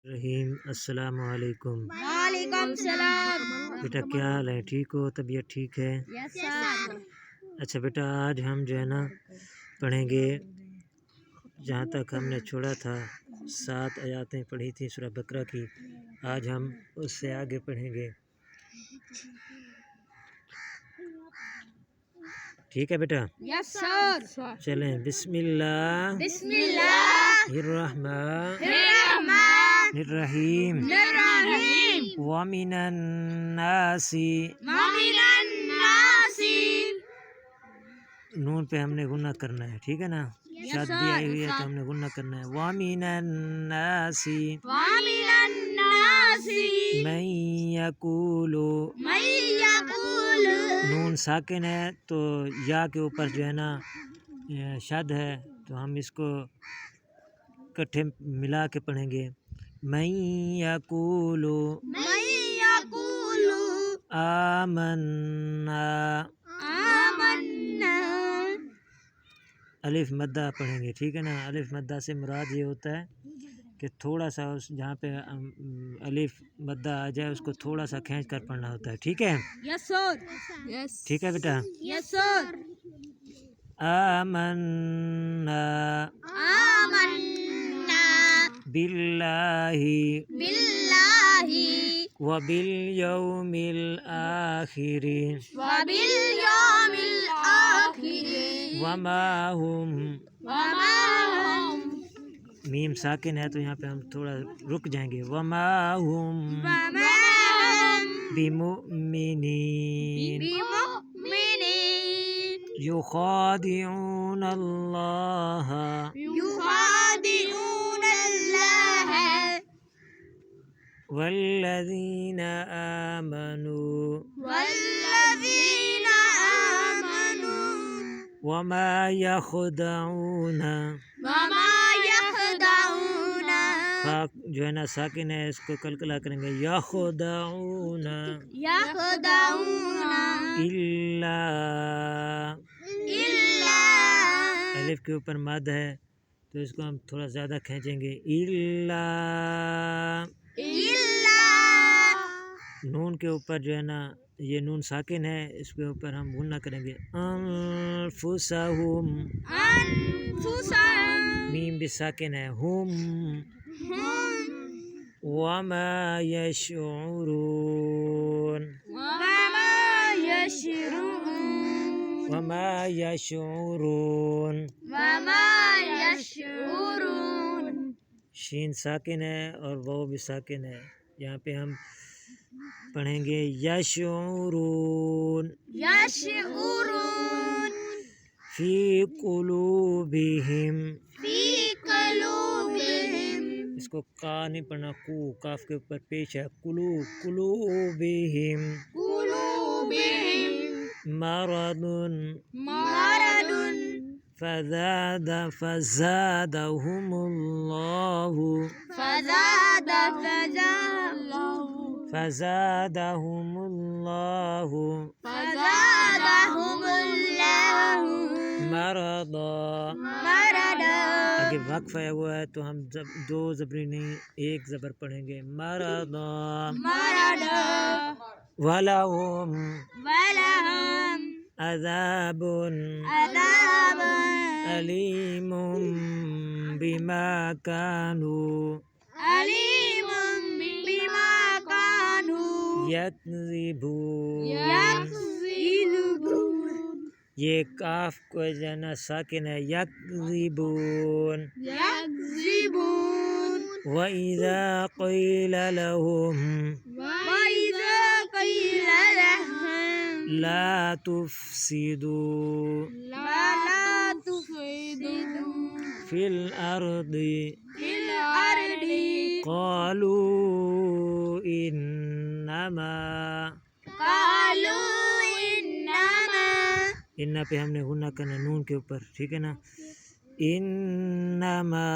رحیم السلام علیکم۔ وعلیکم السلام۔ بیٹا کیا حال ہے؟ ٹھیک ہو؟ طبیعت ٹھیک ہے؟ یس سر۔ اچھا بیٹا آج ہم جو ہے نا پڑھیں گے جہاں تک ہم نے چھوڑا تھا 7 آیاتیں پڑھی تھیں سورہ بقرہ کی، آج ہم اس سے آگے پڑھیں گے۔ ٹھیک ہے بیٹا؟ یس سر۔ چلیں بسم اللہ بسم اللہ الرحمن الرحمن الرحیم الرحیم ومن الناس، ومن الناس۔ نون پہ ہم نے غنہ کرنا ہے، ٹھیک ہے نا؟ شاد بھی آئی ہوئی ہے تو ہم نے غنہ کرنا ہے۔ وَمِنَ النَّاسِ وَمِنَ النَّاسِ مَن يَقُولُ، مَن يَقُولُ۔ نون ساکن ہے تو یا کے اوپر جو ہے نا شد ہے تو ہم اس کو کٹھے ملا کے پڑھیں گے۔ مَن يَقُولُ مَن يَقُولُ آمنا، آمنا۔ الف مدہ پڑھیں گے، ٹھیک ہے نا؟ الف مدہ سے مراد یہ ہوتا ہے کہ تھوڑا سا اس جہاں پہ الف مدہ آ جائے اس کو تھوڑا سا کھینچ کر پڑھنا ہوتا ہے، ٹھیک ہے؟ یس سر۔ یس ٹھیک ہے بیٹا؟ یس سر۔ آمنا آمنا باللہ باللہ وبالیوم الآخر وبالیوم الآخر وما هم، وما هم میم ساکن ہے تو یہاں پہ ہم تھوڑا رک جائیں گے۔ وما هم وما هم بمؤمنین بمؤمنین یخادعون اللہ یخادعون اللہ والذین آمنوا والذین آمنوا وما یخدعون، وما یخدعون خاک جو ہے نا ساکن ہے اس کو کلکلا کریں گے۔ یخدعون یخدعون الا، الا الف کے اوپر مد ہے تو اس کو ہم تھوڑا زیادہ کھینچیں گے۔ الا، الا نون کے اوپر جو ہے نا یہ نون ساکن ہے اس کے اوپر ہم غنہ کریں گے۔ انفسہم، انفسهم میم بھی ساکن ہے۔ ہم هم وما یشعرون، وما يشعرون وما یشعرون، وما يشعرون شین ساکن ہے اور واو بھی ساکن ہے، یہاں پہ ہم پڑھیں گے یشعرون يشعرون فی قلوبہم، في قلوبهم اس کو کا نہیں پڑھنا، کو کاف کے اوپر پیش ہے۔ قلوبہم قلوبهم مرض مرض فزادهم اللہ، فزادهم اللہ فزادهم الله مرضا، مرضا آگے وقف ہے ہوا ہے تو ہم دو زبری نہیں ایک زبر پڑھیں گے۔ مرضا مرضا ولہم ولهم عذاب عذاب علیم بما كانوا عليم بما كانوا یکذبون، يكذبون یہ کاف کو جانا ساکن ہے، یکذبون۔ يكذبون وَإِذَا قِيلَ لَهُمْ وإذا قيل لهم لَا تُفْسِدُوا لا تفسدوا فِي الْأَرْضِ في الأرض قَالُوا إِنَّمَا، قالوا إنما انّا پہ ہم نے غنہ کرنا نون کے اوپر، ٹھیک ہے نا؟ انما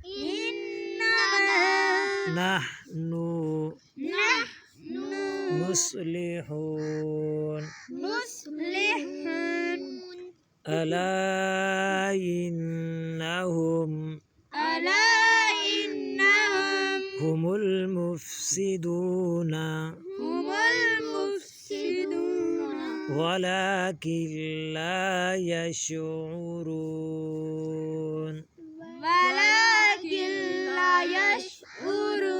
إنما نحن نحن مصلحون مصلحون ألا إنهم ألا إنهم هم هم المفسدون هم المفسدون ولكن لا يشعرون. ولكن لا يشعرون.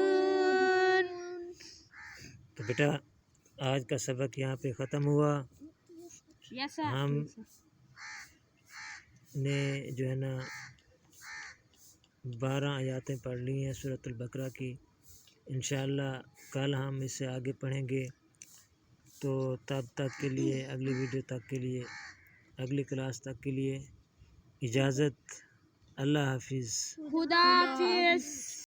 تو بیٹا آج کا سبق یہاں پہ ختم ہوا. ہم نے جو ہے نا 12 آیاتیں پڑھ لی ہیں سورۃ البقرہ کی. انشاءاللہ کل ہم اس سے آگے پڑھیں گے. تو تب تک کے لیے اگلی ویڈیو تک کے لیے اگلی کلاس تک کے لیے اجازت. اللہ حافظ. خدا حافظ.